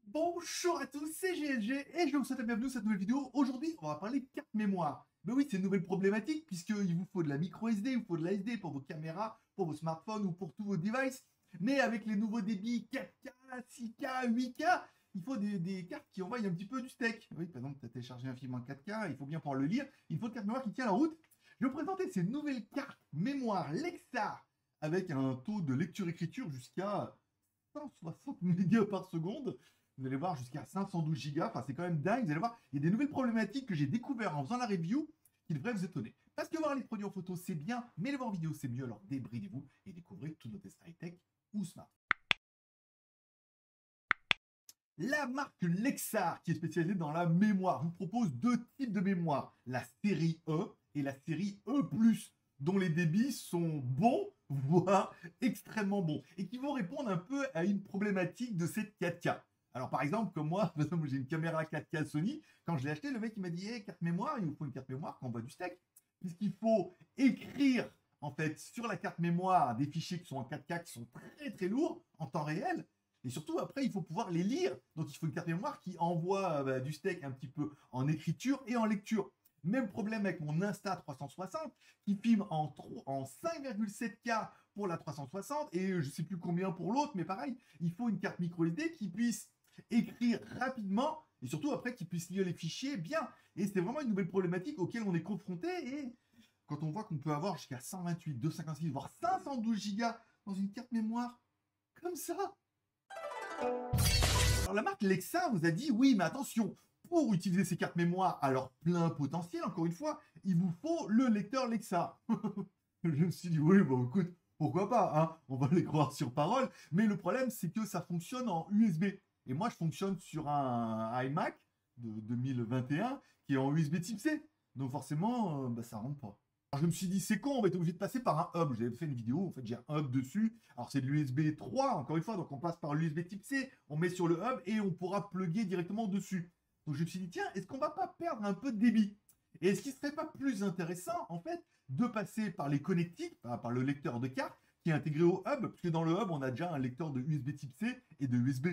Bonjour à tous, c'est GLG et je vous souhaite la bienvenue dans cette nouvelle vidéo. Aujourd'hui, on va parler carte mémoire. Mais oui, c'est une nouvelle problématique puisqu'il vous faut de la micro SD, il vous faut de la SD pour vos caméras, pour vos smartphones ou pour tous vos devices. Mais avec les nouveaux débits 4K, 6K, 8K, il faut des cartes qui envoient un petit peu du steak. Oui, par exemple, tu as téléchargé un film en 4K, il faut bien pouvoir le lire. Il faut une carte mémoire qui tient la route. Je vais vous présenter ces nouvelles cartes mémoire Lexar avec un taux de lecture-écriture jusqu'à 160 mégas par seconde. Vous allez voir jusqu'à 512 Go. Enfin, c'est quand même dingue. Vous allez voir, il y a des nouvelles problématiques que j'ai découvertes en faisant la review qui devraient vous étonner. Parce que voir les produits en photo, c'est bien, mais les voir en vidéo, c'est mieux. Alors débridez-vous et découvrez tous nos tests high-tech ou smart. La marque Lexar, qui est spécialisée dans la mémoire, vous propose deux types de mémoire. La série E et la série E+, dont les débits sont bons, voire extrêmement bons, et qui vont répondre un peu à une problématique de cette 4K. Alors par exemple, comme moi, j'ai une caméra 4K Sony, quand je l'ai acheté, le mec il m'a dit hey, carte mémoire, il vous faut une carte mémoire quand on voit du steak, puisqu'il faut écrire en fait sur la carte mémoire des fichiers qui sont en 4K, qui sont très très lourds en temps réel, et surtout après il faut pouvoir les lire, donc il faut une carte mémoire qui envoie du steak un petit peu en écriture et en lecture. Même problème avec mon Insta360 qui filme en 5,7K pour la 360 et je sais plus combien pour l'autre, mais pareil, il faut une carte micro SD qui puisse écrire rapidement et surtout après qui puisse lire les fichiers bien. Et c'est vraiment une nouvelle problématique auquel on est confronté et quand on voit qu'on peut avoir jusqu'à 128, 256, voire 512 Go dans une carte mémoire comme ça. Alors la marque Lexar vous a dit oui, mais attention, pour utiliser ces cartes mémoire à leur plein potentiel, encore une fois, il vous faut le lecteur Lexar. Je me suis dit oui, bon écoute, pourquoi pas, hein, on va les croire sur parole, mais le problème c'est que ça fonctionne en USB. Et moi je fonctionne sur un iMac de 2021 qui est en USB type C. Donc forcément, ça rentre pas. Alors je me suis dit, c'est con, on va être obligé de passer par un hub. J'avais fait une vidéo, en fait, j'ai un hub dessus. Alors c'est de l'USB 3, encore une fois, donc on passe par l'USB type C, on met sur le hub et on pourra plugger directement dessus. Donc je me suis dit, tiens, est-ce qu'on va pas perdre un peu de débit? Et est-ce qu'il serait pas plus intéressant, en fait, de passer par les connectiques, par le lecteur de carte qui est intégré au hub, parce que dans le hub, on a déjà un lecteur de USB type C et de USB.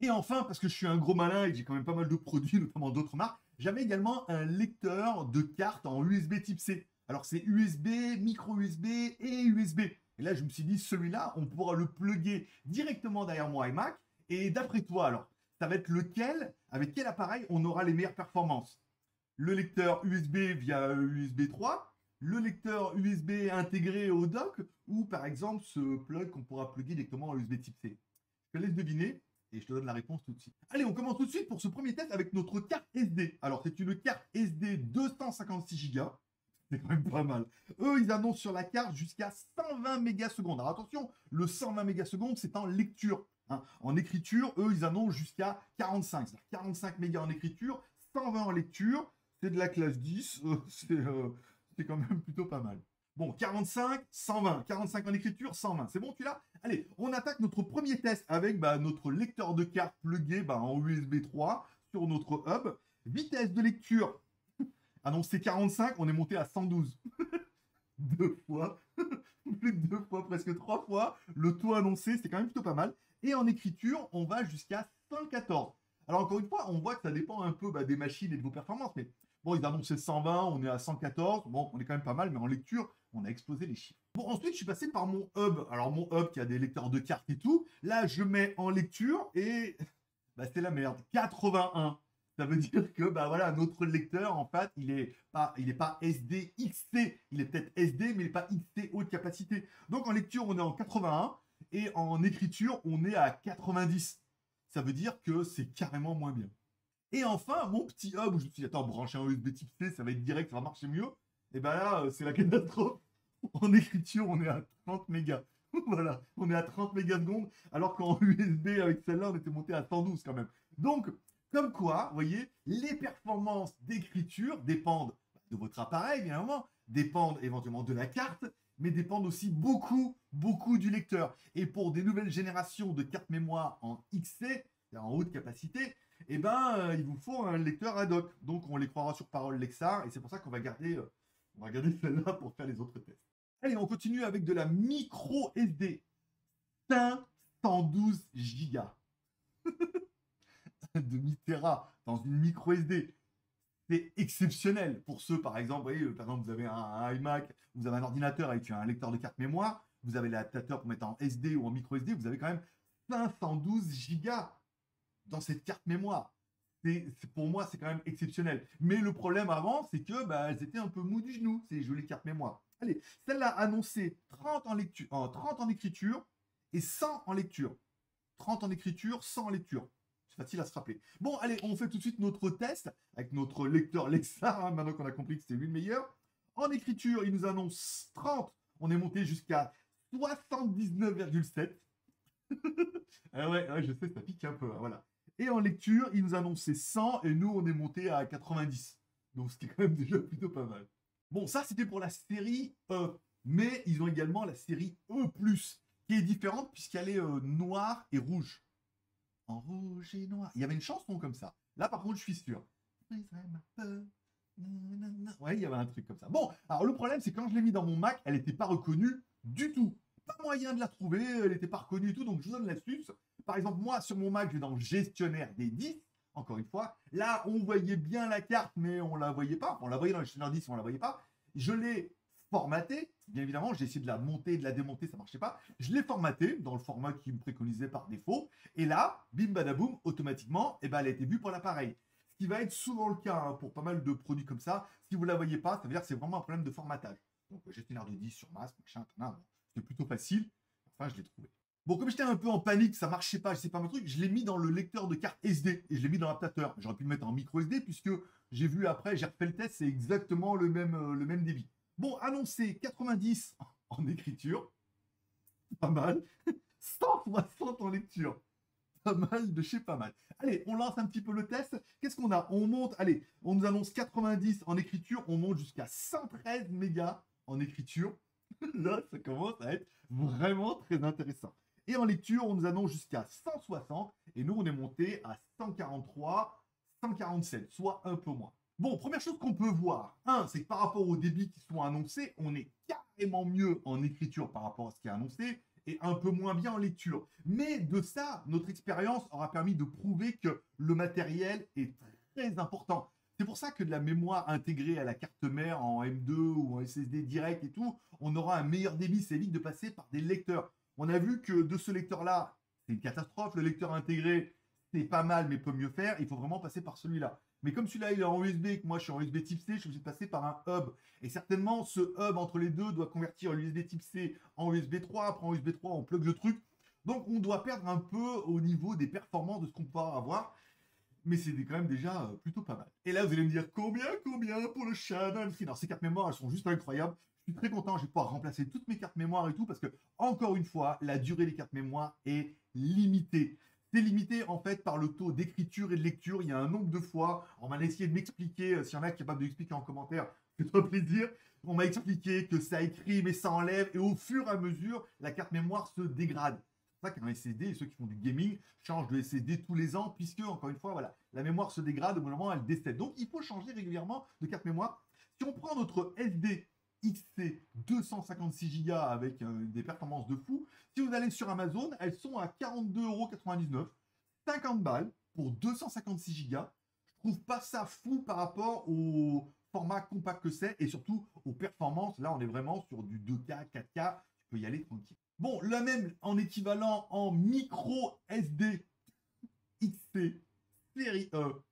Et enfin, parce que je suis un gros malin et que j'ai quand même pas mal de produits, notamment d'autres marques, j'avais également un lecteur de carte en USB type C. Alors c'est USB, micro USB et USB. Et là, je me suis dit, celui-là, on pourra le plugger directement derrière mon iMac. Et d'après toi, alors, ça va être lequel, avec quel appareil on aura les meilleures performances? Le lecteur USB via USB 3, le lecteur USB intégré au dock, ou par exemple ce plug qu'on pourra plugger directement en USB type C. Je te laisse deviner et je te donne la réponse tout de suite. Allez, on commence tout de suite pour ce premier test avec notre carte SD. Alors, c'est une carte SD 256 Go. C'est quand même pas mal. Eux, ils annoncent sur la carte jusqu'à 120 mégasecondes. Alors attention, le 120 mégasecondes, c'est en lecture. Hein. En écriture, eux, ils annoncent jusqu'à 45. C'est-à-dire 45 mégas en écriture, 120 en lecture. C'est de la classe 10. C'est quand même plutôt pas mal. Bon, 45, 120. 45 en écriture, 120. C'est bon, tu l'as? Allez, on attaque notre premier test avec notre lecteur de carte plugué en USB 3 sur notre hub. Vitesse de lecture annoncé 45, on est monté à 112. Deux fois, plus de 2 fois, presque 3 fois. Le taux annoncé, c'est quand même plutôt pas mal. Et en écriture, on va jusqu'à 114. Alors encore une fois, on voit que ça dépend un peu des machines et de vos performances. Mais bon, ils annonçaient 120, on est à 114. Bon, on est quand même pas mal, mais en lecture, on a explosé les chiffres. Bon, ensuite, je suis passé par mon hub. Alors mon hub qui a des lecteurs de cartes et tout. Là, je mets en lecture et c'est la merde. 81. Ça veut dire que voilà, notre lecteur, en fait, il est pas SD XT, il est peut-être SD, mais il n'est pas XT haute capacité. Donc en lecture, on est en 81 et en écriture, on est à 90. Ça veut dire que c'est carrément moins bien. Et enfin, mon petit hub où je me suis dit, attends, brancher un USB type C, ça va être direct, ça va marcher mieux. Et là, c'est la catastrophe. En écriture, on est à 30 mégas. Voilà, on est à 30 mégasecondes, alors qu'en USB, avec celle-là, on était monté à 112 quand même. Donc, comme quoi, vous voyez, les performances d'écriture dépendent de votre appareil, bien évidemment, dépendent éventuellement de la carte, mais dépendent aussi beaucoup, beaucoup du lecteur. Et pour des nouvelles générations de cartes mémoire en XC, en haute capacité, il vous faut un lecteur ad hoc. Donc, on les croira sur parole Lexar, et c'est pour ça qu'on va garder celle-là pour faire les autres tests. Allez, on continue avec de la micro SD. 500 112 gigas de mi-téra dans une micro SD. C'est exceptionnel pour ceux, par exemple, vous voyez, par exemple, vous avez un iMac, vous avez un ordinateur avec un lecteur de carte mémoire, vous avez l'adaptateur pour mettre en SD ou en micro SD, vous avez quand même 512 gigas dans cette carte mémoire. Pour moi, c'est quand même exceptionnel. Mais le problème avant, c'est que elles étaient un peu mou du genou, ces jolies cartes mémoire. Allez, celle-là annoncée 30 en lecture, 30 en écriture et 100 en lecture. 30 en écriture, 100 en lecture. C'est facile à se rappeler. Bon, allez, on fait tout de suite notre test avec notre lecteur Lexa, maintenant qu'on a compris que c'était lui le meilleur. En écriture, il nous annonce 30. On est monté jusqu'à 79,7. Ouais, je sais, ça pique un peu, hein, voilà. Et en lecture, il nous annonçait 100 et nous, on est monté à 90. Donc, c'était quand même déjà plutôt pas mal. Bon, ça, c'était pour la série E. Mais ils ont également la série E+, qui est différente puisqu'elle est noire et rouge. En rouge et noir. Il y avait une chanson comme ça. Là, par contre, je suis sûr. Ouais, il y avait un truc comme ça. Bon, alors le problème, c'est que quand je l'ai mis dans mon Mac, elle n'était pas reconnue du tout. Pas moyen de la trouver, elle n'était pas reconnue et tout, donc je vous donne l'astuce. Par exemple, moi, sur mon Mac, je vais dans le gestionnaire des disques, encore une fois. Là, on voyait bien la carte, mais on la voyait pas. On la voyait dans le gestionnaire des disques, mais on la voyait pas. Je l'ai formaté, bien évidemment, j'ai essayé de la monter, de la démonter, ça marchait pas. Je l'ai formaté dans le format qui me préconisait par défaut. Et là, bim badaboum, automatiquement, elle a été vue pour l'appareil. Ce qui va être souvent le cas pour pas mal de produits comme ça. Si vous ne la voyez pas, ça veut dire que c'est vraiment un problème de formatage. Donc, gestionnaire de disques sur masque, machin, c'était plutôt facile. Enfin, je l'ai trouvé. Bon, comme j'étais un peu en panique, ça marchait pas, je sais pas mon truc, je l'ai mis dans le lecteur de carte SD et je l'ai mis dans l'adaptateur. J'aurais pu le mettre en micro SD puisque j'ai vu après, j'ai refait le test, c'est exactement le même débit. Bon, annoncé 90 en écriture, pas mal. 160 en lecture, pas mal de chez pas mal. Allez, on lance un petit peu le test. Qu'est-ce qu'on a? On monte, allez, on nous annonce 90 en écriture, on monte jusqu'à 113 mégas en écriture. Là, ça commence à être vraiment très intéressant. Et en lecture, on nous annonce jusqu'à 160 et nous, on est monté à 143, 147, soit un peu moins. Bon, première chose qu'on peut voir, c'est que par rapport aux débits qui sont annoncés, on est carrément mieux en écriture par rapport à ce qui est annoncé et un peu moins bien en lecture. Mais de ça, notre expérience aura permis de prouver que le matériel est très important. C'est pour ça que de la mémoire intégrée à la carte mère en M2 ou en SSD direct et tout, on aura un meilleur débit, ça évite de passer par des lecteurs. On a vu que de ce lecteur-là, c'est une catastrophe, le lecteur intégré, c'est pas mal mais peut mieux faire, il faut vraiment passer par celui-là. Mais comme celui-là il est en USB, que moi je suis en USB type C, je suis obligé de passer par un hub. Et certainement ce hub entre les deux doit convertir l'USB type C en USB 3, après en USB 3 on plug le truc. Donc on doit perdre un peu au niveau des performances de ce qu'on peut avoir. Mais c'est quand même déjà plutôt pas mal. Et là, vous allez me dire combien pour le Shadow Infinite. Alors, ces cartes mémoire, elles sont juste incroyables. Je suis très content, je vais pouvoir remplacer toutes mes cartes mémoire et tout, parce que, encore une fois, la durée des cartes mémoire est limitée. C'est limité, en fait, par le taux d'écriture et de lecture. Il y a un nombre de fois, on m'a essayé de m'expliquer, s'il y en a qui est capable de l'expliquer en commentaire, fais-toi plaisir. On m'a expliqué que ça écrit, mais ça enlève, et au fur et à mesure, la carte mémoire se dégrade. C'est pour ça qu'un SSD, et ceux qui font du gaming, changent de SSD tous les ans, puisque, encore une fois, voilà, la mémoire se dégrade, au bout d'un moment, elle décède. Donc, il faut changer régulièrement de carte mémoire. Si on prend notre SD XC 256 Go avec des performances de fou, si vous allez sur Amazon, elles sont à 42,99 €, 50 balles pour 256 Go. Je trouve pas ça fou par rapport au format compact que c'est et surtout aux performances. Là, on est vraiment sur du 2K, 4K, tu peux y aller tranquille. Bon, la même en équivalent en micro SD XC série E.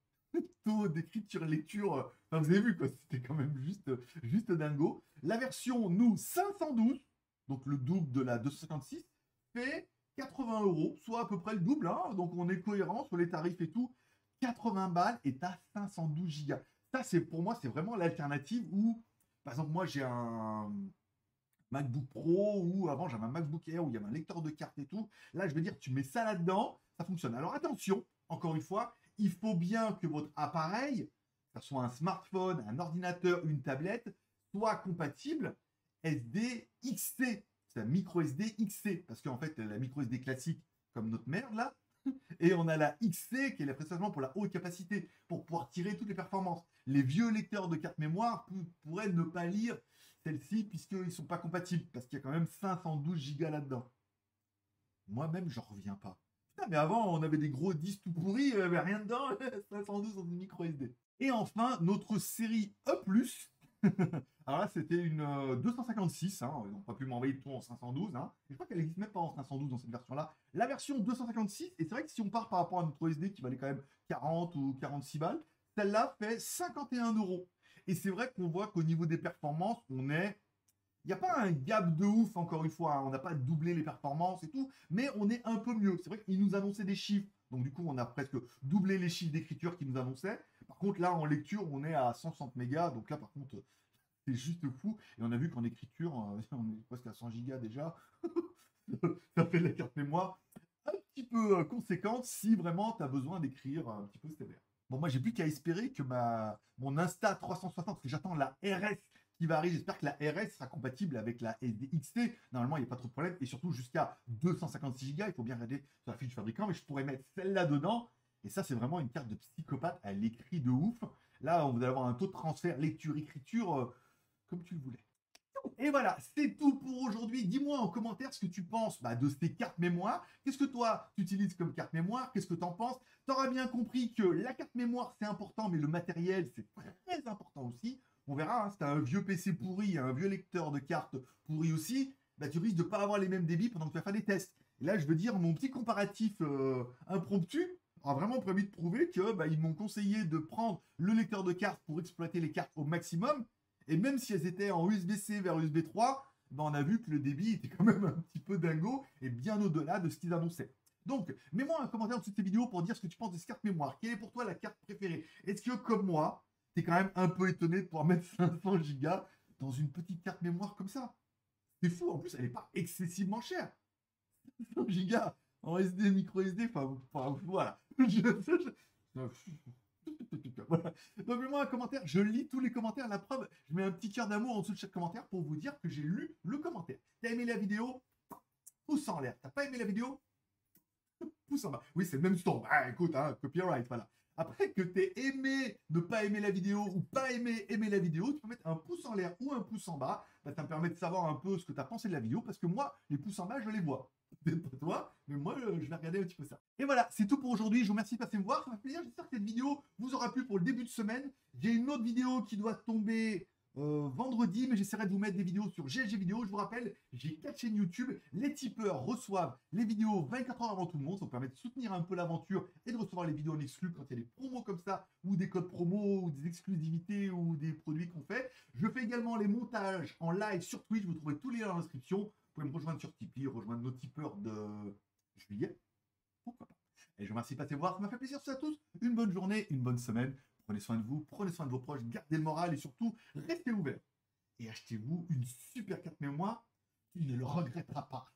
Taux d'écriture lecture, enfin, vous avez vu quoi, c'était quand même juste dingo. La version nous 512, donc le double de la 256, fait 80 €, soit à peu près le double, hein, donc on est cohérent sur les tarifs et tout. 80 balles et à 512 Go. Ça, c'est pour moi, c'est vraiment l'alternative où, par exemple, moi j'ai un MacBook Pro ou avant j'avais un MacBook Air où il y avait un lecteur de carte et tout. Là, je veux dire, tu mets ça là-dedans, ça fonctionne. Alors attention, encore une fois, il faut bien que votre appareil, que ce soit un smartphone, un ordinateur, une tablette, soit compatible SD XC. C'est la micro SD XC. Parce qu'en fait, la micro SD classique, comme notre merde là, et on a la XC qui est précisément pour la haute capacité, pour pouvoir tirer toutes les performances. Les vieux lecteurs de carte mémoire pourraient ne pas lire celle-ci puisqu'ils ne sont pas compatibles, parce qu'il y a quand même 512 Go là-dedans. Moi-même, j'en reviens pas. Putain, mais avant, on avait des gros disques tout pourris, il n'y avait rien dedans, 512 dans une micro SD. Et enfin, notre série E+. Alors là, c'était une 256, hein, ils n'ont pas pu m'envoyer tout en 512. Hein. Et je crois qu'elle n'existe même pas en 512 dans cette version-là. La version 256, et c'est vrai que si on part par rapport à notre SD qui valait quand même 40 ou 46 balles, celle-là fait 51 euros. Et c'est vrai qu'on voit qu'au niveau des performances, on est... Il n'y a pas un gap de ouf, encore une fois, hein. On n'a pas doublé les performances et tout, mais on est un peu mieux. C'est vrai qu'ils nous annonçaient des chiffres, donc du coup, on a presque doublé les chiffres d'écriture qu'ils nous annonçaient. Par contre, là, en lecture, on est à 160 mégas, donc là, par contre, c'est juste fou. Et on a vu qu'en écriture, on est presque à 100 gigas déjà. Ça fait de la carte mémoire un petit peu conséquente si vraiment tu as besoin d'écrire un petit peu sévère. Bon, moi, j'ai plus qu'à espérer que mon Insta 360, parce que j'attends la RS qui va arriver. J'espère que la RS sera compatible avec la SD XT. Normalement, il n'y a pas trop de problème. Et surtout, jusqu'à 256 Go. Il faut bien regarder sur la fiche du fabricant. Mais je pourrais mettre celle-là dedans. Et ça, c'est vraiment une carte de psychopathe. Elle écrit de ouf. Là, vous allez avoir un taux de transfert lecture-écriture comme tu le voulais. Et voilà, c'est tout pour aujourd'hui. Dis-moi en commentaire ce que tu penses de ces cartes mémoire. Qu'est-ce que toi, tu utilises comme carte mémoire? Qu'est-ce que tu en penses? Tu auras bien compris que la carte mémoire, c'est important, mais le matériel, c'est très important aussi. On verra, hein, si tu as un vieux PC pourri, un vieux lecteur de cartes pourri aussi, tu risques de ne pas avoir les mêmes débits pendant que tu vas faire des tests. Et là, je veux dire, mon petit comparatif impromptu a vraiment permis de prouver que ils m'ont conseillé de prendre le lecteur de cartes pour exploiter les cartes au maximum. Et même si elles étaient en USB-C vers USB 3, on a vu que le débit était quand même un petit peu dingo et bien au-delà de ce qu'ils annonçaient. Donc, mets-moi un commentaire en dessous de cette vidéo pour dire ce que tu penses de ces cartes mémoire. Quelle est pour toi la carte préférée? Est-ce que, comme moi, tu es quand même un peu étonné de pouvoir mettre 500 Go dans une petite carte mémoire comme ça? C'est fou, en plus, elle n'est pas excessivement chère. 500 Go en SD, micro SD, enfin voilà. Voilà. Donc, mets-moi un commentaire, je lis tous les commentaires. La preuve, je mets un petit cœur d'amour en dessous de chaque commentaire pour vous dire que j'ai lu le commentaire. T'as aimé la vidéo? Pouce en l'air. T'as pas aimé la vidéo? Pouce en bas. Oui, c'est le même son. Ah, écoute, hein, copyright, voilà. Après que t'aies aimé ne pas aimer la vidéo ou pas aimer la vidéo, tu peux mettre un pouce en l'air ou un pouce en bas. Ça me permet de savoir un peu ce que tu as pensé de la vidéo parce que moi, les pouces en bas, je les vois. Peut-être pas toi, mais moi, je vais regarder un petit peu ça. Et voilà, c'est tout pour aujourd'hui. Je vous remercie de passer me voir. Ça m'a fait plaisir. J'espère que cette vidéo vous aura plu pour le début de semaine. J'ai une autre vidéo qui doit tomber vendredi, mais j'essaierai de vous mettre des vidéos sur GLG Vidéo. Je vous rappelle, j'ai 4 chaînes YouTube. Les tipeurs reçoivent les vidéos 24 heures avant tout le monde. Ça vous permet de soutenir un peu l'aventure et de recevoir les vidéos en exclu quand il y a des promos comme ça, ou des codes promo, ou des exclusivités, ou des produits qu'on fait. Je fais également les montages en live sur Twitch. Vous trouvez tous les liens dans la description. Vous pouvez me rejoindre sur Tipeee, rejoindre nos tipeurs de juillet. Pourquoi pas? Et je vous remercie de passer voir. Ça m'a fait plaisir à tous. Une bonne journée, une bonne semaine. Prenez soin de vous, prenez soin de vos proches, gardez le moral et surtout, restez ouverts. Et achetez-vous une super carte mémoire, tu ne le regretteras pas.